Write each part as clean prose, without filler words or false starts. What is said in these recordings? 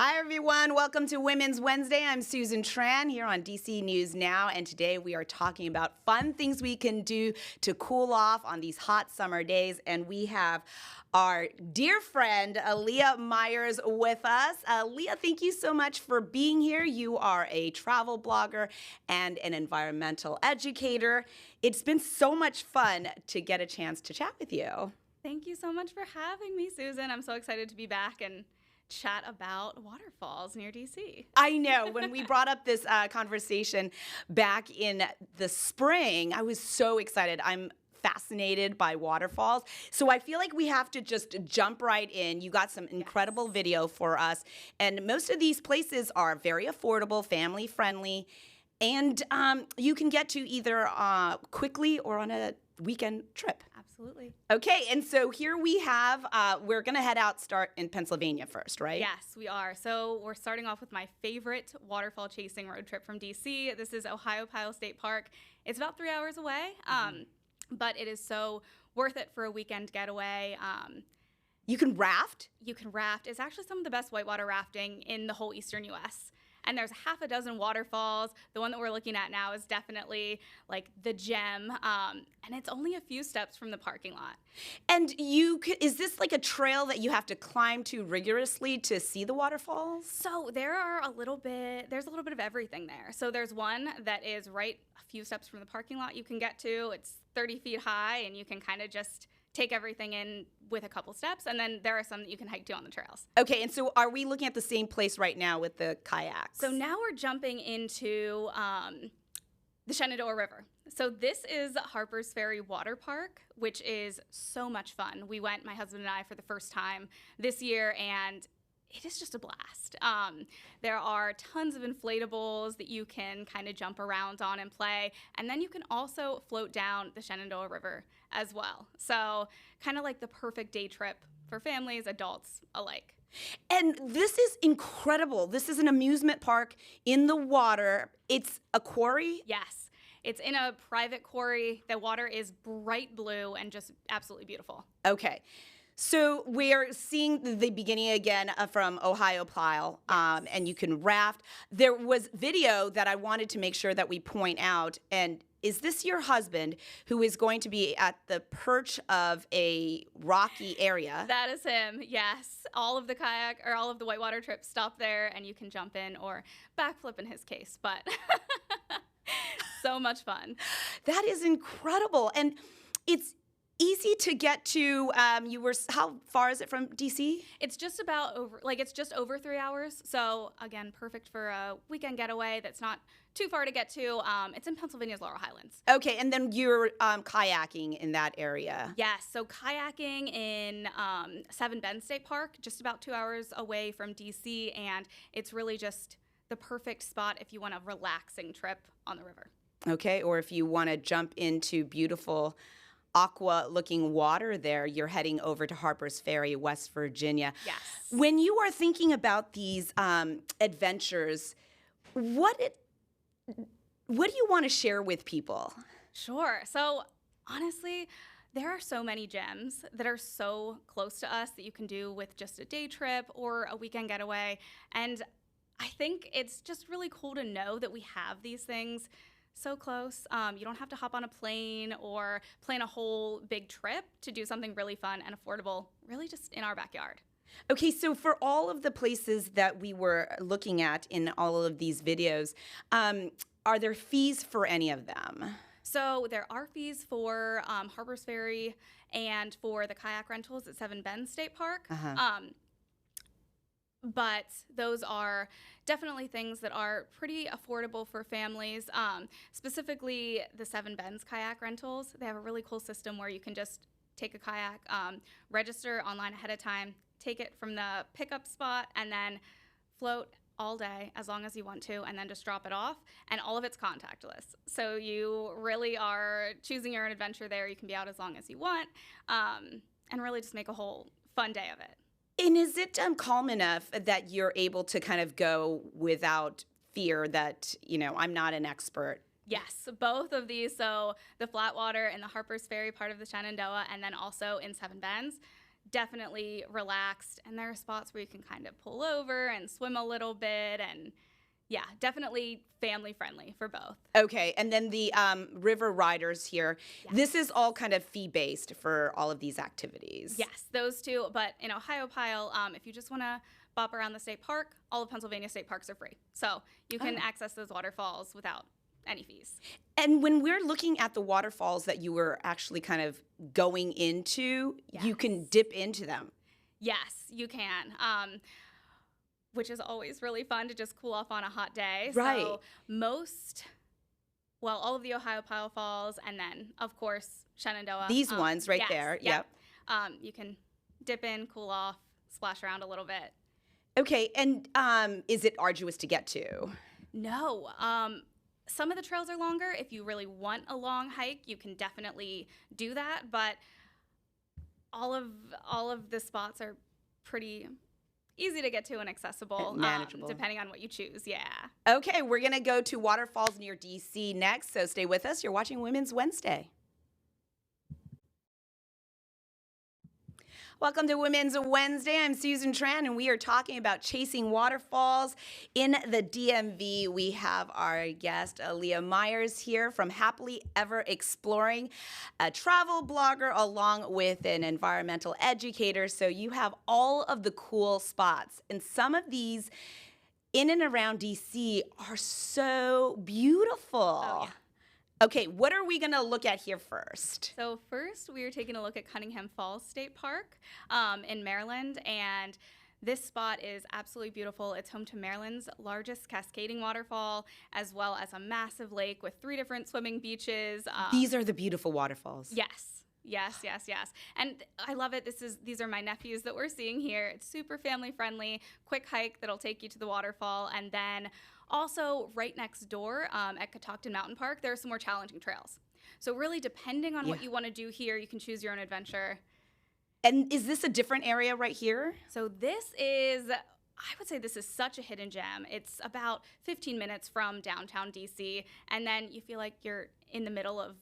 Hi, everyone. Welcome to Women's Wednesday. I'm Susan Tran here on DC News Now, and today we are talking about fun things we can do to cool off on these hot summer days, and we have our dear friend, Leah Myers, with us. Leah, thank you so much for being here. You are a travel blogger and an environmental educator. It's been so much fun to get a chance to chat with you. Thank you so much for having me, Susan. I'm so excited to be back and chat about waterfalls near DC. I know. When we brought up this conversation back in the spring, I was so excited. I'm fascinated by waterfalls. So I feel like we have to just jump right in. You got some incredible video for us. And most of these places are very affordable, family friendly, and you can get to either quickly or on a weekend trip. Absolutely. Okay, and so here we have, we're going to start in Pennsylvania first, right? Yes, we are. So we're starting off with my favorite waterfall chasing road trip from DC. This is Ohiopyle State Park. It's about 3 hours away, but it is so worth it for a weekend getaway. You can raft? You can raft. It's actually some of the best whitewater rafting in the whole eastern U.S., and there's half a dozen waterfalls. The one that we're looking at now is definitely like the gem, and it's only a few steps from the parking lot. And is this like a trail that you have to climb to rigorously to see the waterfalls? So there's a little bit of everything there. So there's one that is right a few steps from the parking lot you can get to. It's 30 feet high, and you can kind of just take everything in with a couple steps, and then there are some that you can hike to on the trails. Okay, and so are we looking at the same place right now with the kayaks? So now we're jumping into the Shenandoah River. So this is Harper's Ferry Water Park, which is so much fun. We went, my husband and I, for the first time this year, and it is just a blast. There are tons of inflatables that you can kind of jump around on and play. And then you can also float down the Shenandoah River as well. So kind of like the perfect day trip for families, adults alike. And this is incredible. This is an amusement park in the water. It's a quarry? Yes. It's in a private quarry. The water is bright blue and just absolutely beautiful. Okay. So we're seeing the beginning again from Ohiopyle, and you can raft. There was video that I wanted to make sure that we point out, and is this your husband who is going to be at the perch of a rocky area? That is him, yes. All of the whitewater trips stop there, and you can jump in or backflip in his case, but so much fun. That is incredible, and it's easy to get to. How far is it from DC? It's just over 3 hours. So again, perfect for a weekend getaway that's not too far to get to. It's in Pennsylvania's Laurel Highlands. Okay, and then you're kayaking in that area. Yes, so kayaking in Seven Bend State Park, just about 2 hours away from DC, and it's really just the perfect spot if you want a relaxing trip on the river. Okay, or if you want to jump into beautiful aqua-looking water there, you're heading over to Harper's Ferry, West Virginia. Yes. When you are thinking about these adventures, what do you want to share with people? Sure. So honestly, there are so many gems that are so close to us that you can do with just a day trip or a weekend getaway. And I think it's just really cool to know that we have these things so close. You don't have to hop on a plane or plan a whole big trip to do something really fun and affordable, really just in our backyard. Okay, so for all of the places that we were looking at in all of these videos, are there fees for any of them? So there are fees for Harper's Ferry and for the kayak rentals at Seven Bend State Park. But those are definitely things that are pretty affordable for families. Specifically, the Seven Bends kayak rentals, they have a really cool system where you can just take a kayak, register online ahead of time, take it from the pickup spot, and then float all day as long as you want to, and then just drop it off, and all of it's contactless. So you really are choosing your own adventure there. You can be out as long as you want, and really just make a whole fun day of it. And is it calm enough that you're able to kind of go without fear that, I'm not an expert? Yes, both of these. So the Flatwater and the Harper's Ferry part of the Shenandoah, and then also in Seven Bends, definitely relaxed. And there are spots where you can kind of pull over and swim a little bit. And yeah, definitely family friendly for both. Okay, and then the river riders here. Yes. This is all kind of fee-based for all of these activities. Yes, those two. But in Ohiopyle, if you just want to bop around the state park, all of Pennsylvania state parks are free. So you can access those waterfalls without any fees. And when we're looking at the waterfalls that you were actually kind of going into, you can dip into them. Yes, you can. Which is always really fun to just cool off on a hot day. Right. So all of the Ohiopyle Falls, and then, of course, Shenandoah. These ones right yes, there. Yep. You can dip in, cool off, splash around a little bit. Okay, and is it arduous to get to? No. Some of the trails are longer. If you really want a long hike, you can definitely do that. But all of the spots are pretty easy to get to and accessible, manageable, depending on what you choose. Yeah. Okay, we're going to go to waterfalls near DC next, so stay with us. You're watching Women's Wednesday. Welcome to Women's Wednesday. I'm Susan Tran, and we are talking about chasing waterfalls in the DMV. We have our guest, Aaliyah Myers, here from Happily Ever Exploring, a travel blogger along with an environmental educator. So you have all of the cool spots, and some of these in and around DC are so beautiful. Oh, yeah. Okay, what are we going to look at here first? So first, we are taking a look at Cunningham Falls State Park in Maryland, and this spot is absolutely beautiful. It's home to Maryland's largest cascading waterfall, as well as a massive lake with 3 different swimming beaches. These are the beautiful waterfalls. Yes. And I love it. These are my nephews that we're seeing here. It's super family friendly, quick hike that'll take you to the waterfall, and then also, right next door at Catoctin Mountain Park, there are some more challenging trails. So really, depending on what you want to do here, you can choose your own adventure. And is this a different area right here? So I would say this is such a hidden gem. It's about 15 minutes from downtown DC, and then you feel like you're in the middle of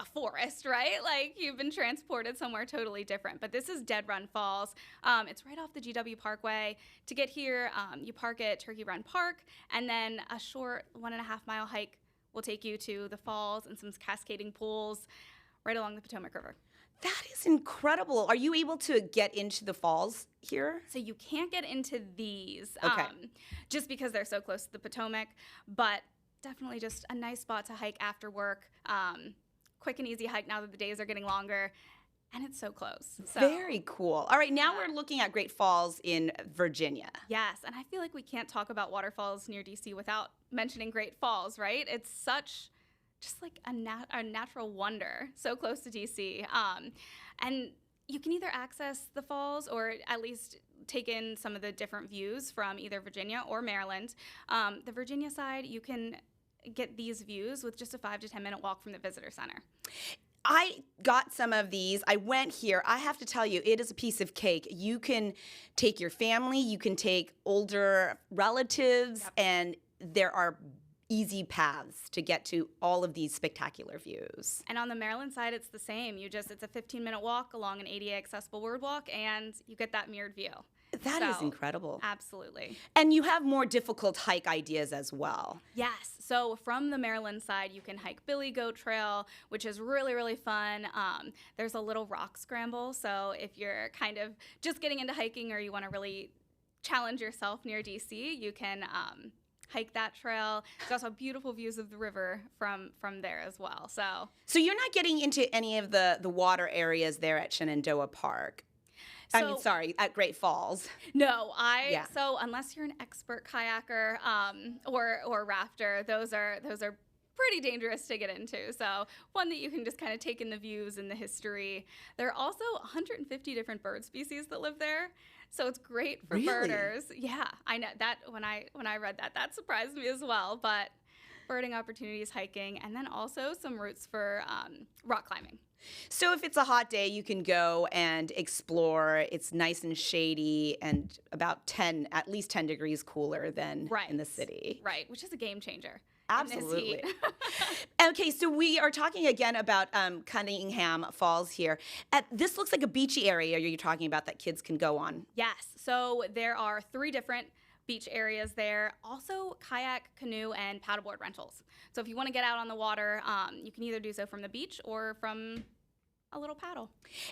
a forest, right? Like you've been transported somewhere totally different. But this is Dead Run Falls. It's right off the GW Parkway. To get here, you park at Turkey Run Park, and then a short 1.5-mile hike will take you to the falls and some cascading pools right along the Potomac River. That is incredible. Are you able to get into the falls here? So you can't get into these Okay. Just because they're so close to the Potomac, but definitely just a nice spot to hike after work. Quick and easy hike now that the days are getting longer, and it's so close. So, very cool. All right, now we're looking at Great Falls in Virginia. Yes, and I feel like we can't talk about waterfalls near DC without mentioning Great Falls, right? It's such just like a natural wonder, so close to DC. And you can either access the falls or at least take in some of the different views from either Virginia or Maryland. The Virginia side, you can get these views with just a 5 to 10 minute walk from the visitor center. I got some of these. I went here. I have to tell you, it is a piece of cake. You can take your family, you can take older relatives, and there are easy paths to get to all of these spectacular views. And on the Maryland side, it's the same. It's a 15-minute walk along an ADA accessible boardwalk, and you get that mirrored view. That is incredible. Absolutely. And you have more difficult hike ideas as well. Yes. So from the Maryland side, you can hike Billy Goat Trail, which is really, really fun. There's a little rock scramble. So if you're kind of just getting into hiking or you want to really challenge yourself near DC, you can hike that trail. There's also beautiful views of the river from there as well. So you're not getting into any of the water areas there at Shenandoah Park. At Great Falls. No, so unless you're an expert kayaker or rafter, those are pretty dangerous to get into. So one that you can just kind of take in the views and the history. There are also 150 different bird species that live there. So it's great for birders. Yeah, I know that when I read that surprised me as well. But birding opportunities, hiking, and then also some routes for rock climbing. So if it's a hot day, you can go and explore. It's nice and shady and about at least 10 degrees cooler than in the city. Right, which is a game changer. Absolutely. Okay, so we are talking again about Cunningham Falls here. This looks like a beachy area you're talking about that kids can go on. Yes. So there are 3 different beach areas there. Also kayak, canoe, and paddleboard rentals. So if you want to get out on the water, you can either do so from the beach or from a little paddle.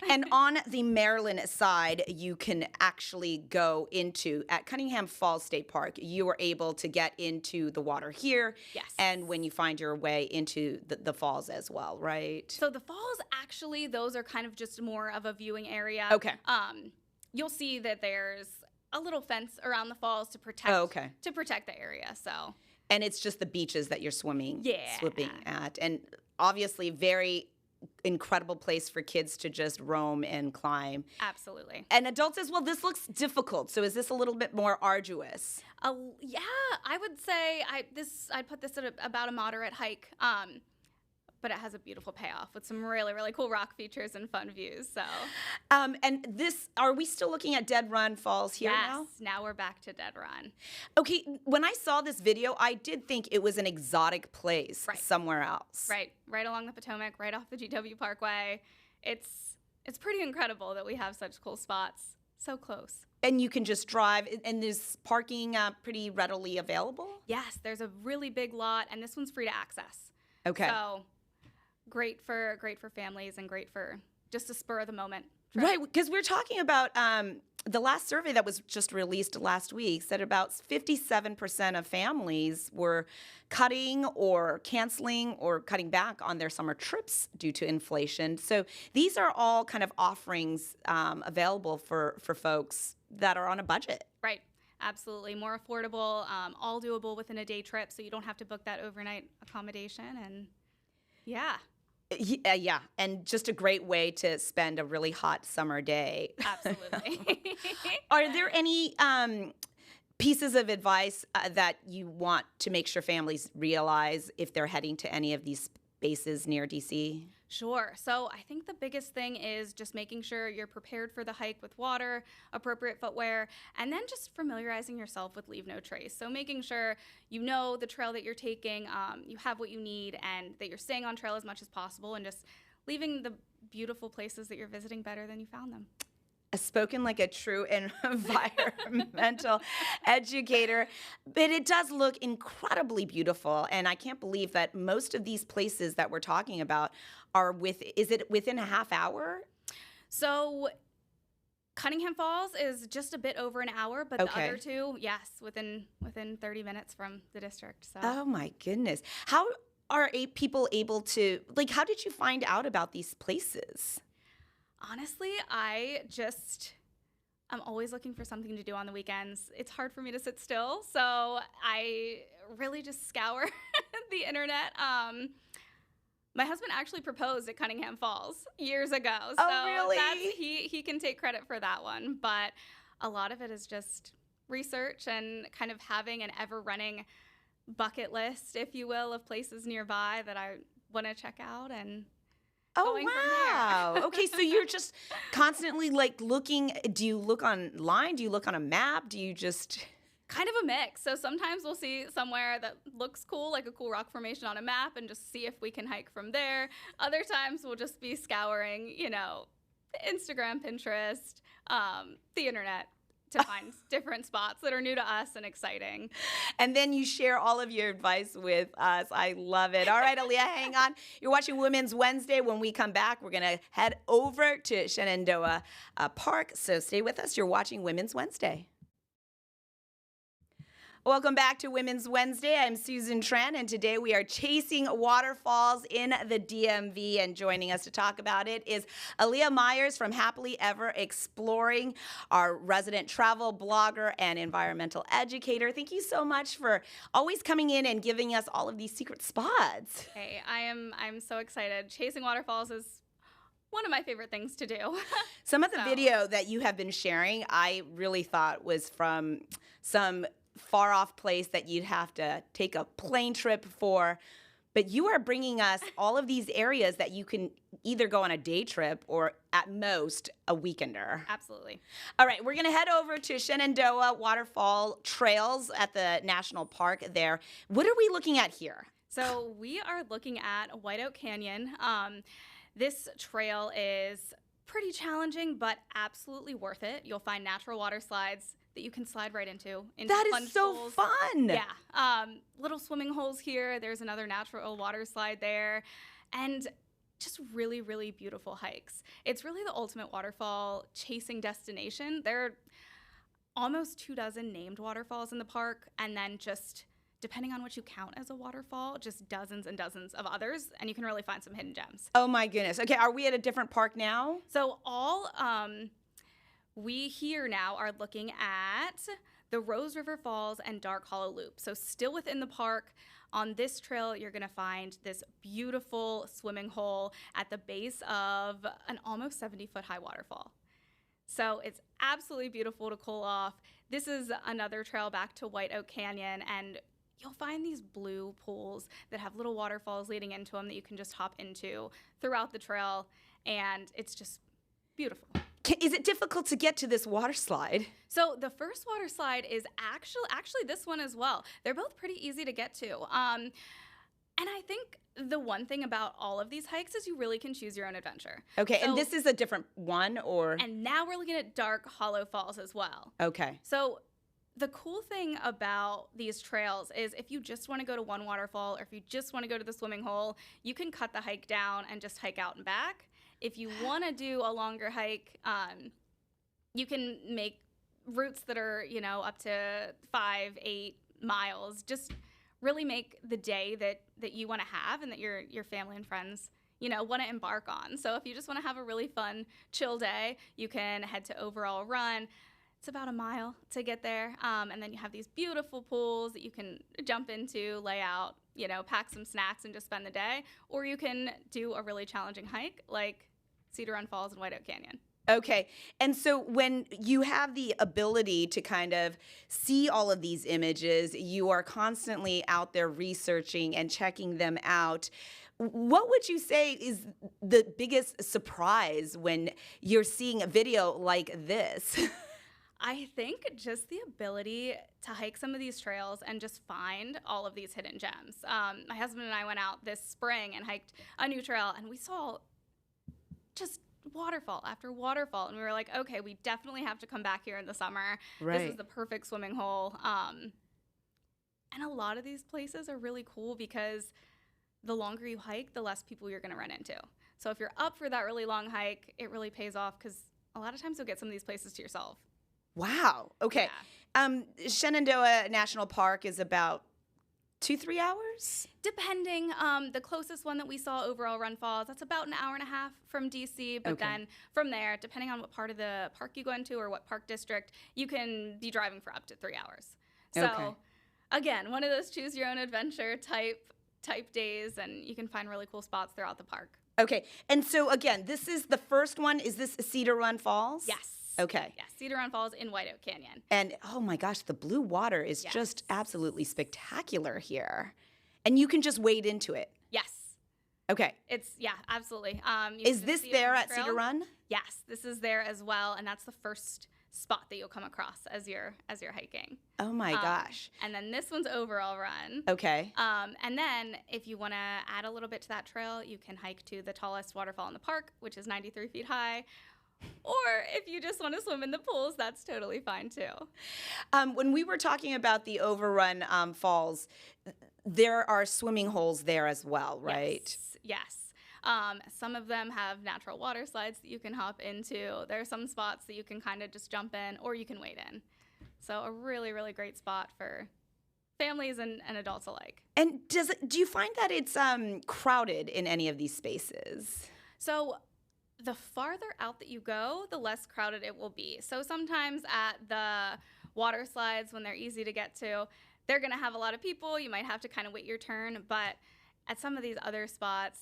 And on the Maryland side, you can actually go into, at Cunningham Falls State Park, you are able to get into the water here. Yes. And when you find your way into the falls as well, right? So the falls, actually, those are kind of just more of a viewing area. Okay. You'll see that there's a little fence around the falls to protect to protect the area. So. And it's just the beaches that you're swimming at. And obviously very incredible place for kids to just roam and climb. Absolutely. And adults as well. This looks difficult. So is this a little bit more arduous? Yeah, I would say I'd put this at about a moderate hike. But it has a beautiful payoff with some really, really cool rock features and fun views. So, and this, are we still looking at Dead Run Falls here now? Yes, now we're back to Dead Run. Okay, when I saw this video, I did think it was an exotic place somewhere else. Right along the Potomac, right off the GW Parkway. It's pretty incredible that we have such cool spots so close. And you can just drive, and there's parking pretty readily available? Yes, there's a really big lot, and this one's free to access. Okay. So. Great for families and great for just a spur of the moment. Right, because we're talking about the last survey that was just released last week said about 57% of families were cutting or canceling or cutting back on their summer trips due to inflation. So these are all kind of offerings available for folks that are on a budget. Right. Absolutely. More affordable, all doable within a day trip, so you don't have to book that overnight accommodation. And yeah. Yeah, and just a great way to spend a really hot summer day. Absolutely. Are there any pieces of advice that you want to make sure families realize if they're heading to any of these spaces near DC? Sure. So I think the biggest thing is just making sure you're prepared for the hike with water, appropriate footwear, and then just familiarizing yourself with Leave No Trace. So making sure you know the trail that you're taking, you have what you need, and that you're staying on trail as much as possible, and just leaving the beautiful places that you're visiting better than you found them. Spoken like a true environmental educator, but it does look incredibly beautiful, and I can't believe that most of these places that we're talking about are is it within a half hour? So Cunningham Falls is just a bit over an hour, but the other two, yes, within 30 minutes from the district. So. Oh my goodness. How are people able to, how did you find out about these places? Honestly, I'm always looking for something to do on the weekends. It's hard for me to sit still, so I really just scour the internet. My husband actually proposed at Cunningham Falls years ago. So really? He can take credit for that one, but a lot of it is just research and kind of having an ever-running bucket list, if you will, of places nearby that I want to check out and going from there. Okay, so you're just constantly looking. Do you look online? Do you look on a map? Do you just... Kind of a mix. So sometimes we'll see somewhere that looks cool, like a cool rock formation on a map, and just see if we can hike from there. Other times we'll just be scouring, Instagram, Pinterest, the internet to find different spots that are new to us and exciting. And then you share all of your advice with us. I love it. All right, Aaliyah, hang on. You're watching Women's Wednesday. When we come back, we're going to head over to Shenandoah Park. So stay with us. You're watching Women's Wednesday. Welcome back to Women's Wednesday. I'm Susan Tran, and today we are chasing waterfalls in the DMV. And joining us to talk about it is Aaliyah Myers from Happily Ever Exploring, our resident travel blogger and environmental educator. Thank you so much for always coming in and giving us all of these secret spots. Hey, I'm so excited. Chasing waterfalls is one of my favorite things to do. Some of the video that you have been sharing, I really thought was from some far off place that you'd have to take a plane trip for, but you are bringing us all of these areas that you can either go on a day trip or at most a weekender. Absolutely. All right, we're going to head over to Shenandoah Waterfall Trails at the National Park there. What are we looking at here? So we are looking at White Oak Canyon. This trail is pretty challenging, but absolutely worth it. You'll find natural water slides that you can slide right into That plunge is so pools. fun. Yeah. Little swimming holes here. There's another natural water slide there. And just really, really beautiful hikes. It's really the ultimate waterfall chasing destination. There are almost 24 named waterfalls in the park, and then just depending on what you count as a waterfall, just dozens and dozens of others, and you can really find some hidden gems. Oh my goodness. Okay, are we at a different park now? So we here now are looking at the Rose River Falls and Dark Hollow Loop. So still within the park. On this trail, you're going to find this beautiful swimming hole at the base of an almost 70-foot high waterfall. So it's absolutely beautiful to cool off. This is another trail back to White Oak Canyon, and you'll find these blue pools that have little waterfalls leading into them that you can just hop into throughout the trail, and it's just beautiful. Is it difficult to get to this water slide? So the first water slide is actually this one as well. They're both pretty easy to get to. And I think the one thing about all of these hikes is you really can choose your own adventure. Okay, So- and this is a different one, or? And now we're looking at Dark Hollow Falls as well. Okay. So the cool thing about these trails is if you just want to go to one waterfall or if you just want to go to the swimming hole, you can cut the hike down and just hike out and back. If you want to do a longer hike, you can make routes that are, up to 5-8 miles. Just really make the day that you want to have and that your family and friends, want to embark on. So if you just want to have a really fun, chill day, you can head to Overall Run. It's about a mile to get there. And then you have these beautiful pools that you can jump into, lay out, pack some snacks and just spend the day. Or you can do a really challenging hike like Cedar Run Falls and White Oak Canyon. Okay. And so when you have the ability to kind of see all of these images, you are constantly out there researching and checking them out. What would you say is the biggest surprise when you're seeing a video like this? I think just the ability to hike some of these trails and just find all of these hidden gems. My husband and I went out this spring and hiked a new trail, and we saw just waterfall after waterfall, and we were like, okay, we definitely have to come back here in the summer. Right. This is the perfect swimming hole. And a lot of these places are really cool because the longer you hike, the less people you're going to run into. So if you're up for that really long hike, it really pays off because a lot of times you'll get some of these places to yourself. Wow. Okay. Yeah. Shenandoah National Park is about 2-3 hours? Depending. The closest one that we saw, Overall Run Falls, that's about an hour and a half from DC. But Okay. then from there, depending on what part of the park you go into or what park district, you can be driving for up to 3 hours. So Okay. again, one of those choose your own adventure type days, and you can find really cool spots throughout the park. Okay. And so again, this is the first one. Is this Cedar Run Falls? Yes. Okay. Yes, Cedar Run Falls in White Oak Canyon. And oh my gosh, the blue water is Yes. just absolutely spectacular here. And you can just wade into it. Yes. Okay. Absolutely. You Is can this see it there on the at trail. Cedar Run? Yes, this is there as well, and that's the first spot that you'll come across as you're hiking. Oh my gosh. And then this one's Overall Run. Okay. And then if you want to add a little bit to that trail, you can hike to the tallest waterfall in the park, which is 93 feet high. Or if you just want to swim in the pools, that's totally fine too. When we were talking about the Overrun Falls, there are swimming holes there as well, right? Yes. Some of them have natural water slides that you can hop into. There are some spots that you can kind of just jump in or you can wade in. So a really, really great spot for families and adults alike. And do you find that it's crowded in any of these spaces? So the farther out that you go, the less crowded it will be. So sometimes at the water slides, when they're easy to get to, they're going to have a lot of people. You might have to kind of wait your turn. But at some of these other spots,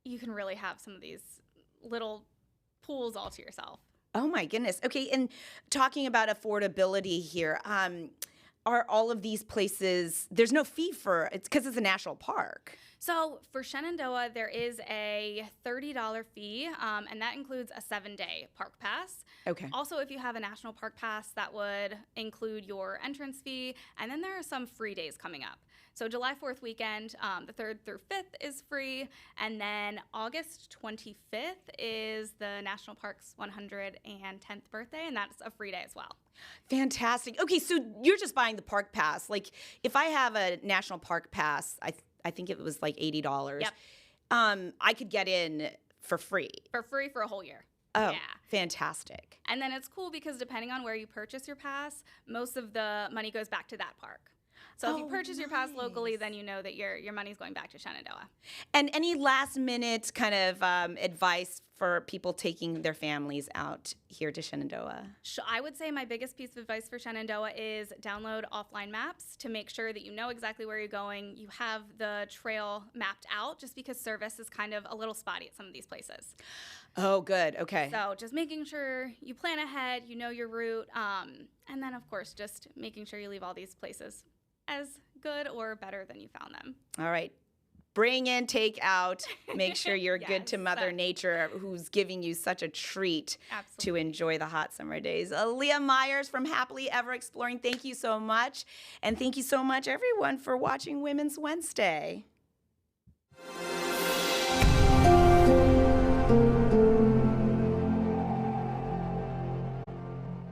you can really have some of these little pools all to yourself. Oh my goodness. Okay, and talking about affordability here, are all of these places, there's no fee for it's because it's a national park. So for Shenandoah, there is a $30 fee, and that includes a 7-day park pass. Okay. Also, if you have a national park pass, that would include your entrance fee, and then there are some free days coming up. So July 4th weekend, the 3rd through 5th is free, and then August 25th is the National Park's 110th birthday, and that's a free day as well. Fantastic. Okay, so you're just buying the park pass. Like, if I have a national park pass, I think it was like $80. Yep. I could get in for free. For free for a whole year. Oh, Yeah. fantastic. And then it's cool because depending on where you purchase your pass, most of the money goes back to that park. So if you purchase your pass locally, then you know that your money's going back to Shenandoah. And any last minute kind of advice for people taking their families out here to Shenandoah? I would say my biggest piece of advice for Shenandoah is download offline maps to make sure that you know exactly where you're going. You have the trail mapped out, just because service is kind of a little spotty at some of these places. Oh, good. Okay. So just making sure you plan ahead, you know your route, and then, of course, just making sure you leave all these places as good or better than you found them. All right. Bring in, take out. Make sure you're Yes, good to Mother Nature, who's giving you such a treat Absolutely. to enjoy the hot summer days. Leah Myers from Happily Ever Exploring, thank you so much. And thank you so much, everyone, for watching Women's Wednesday.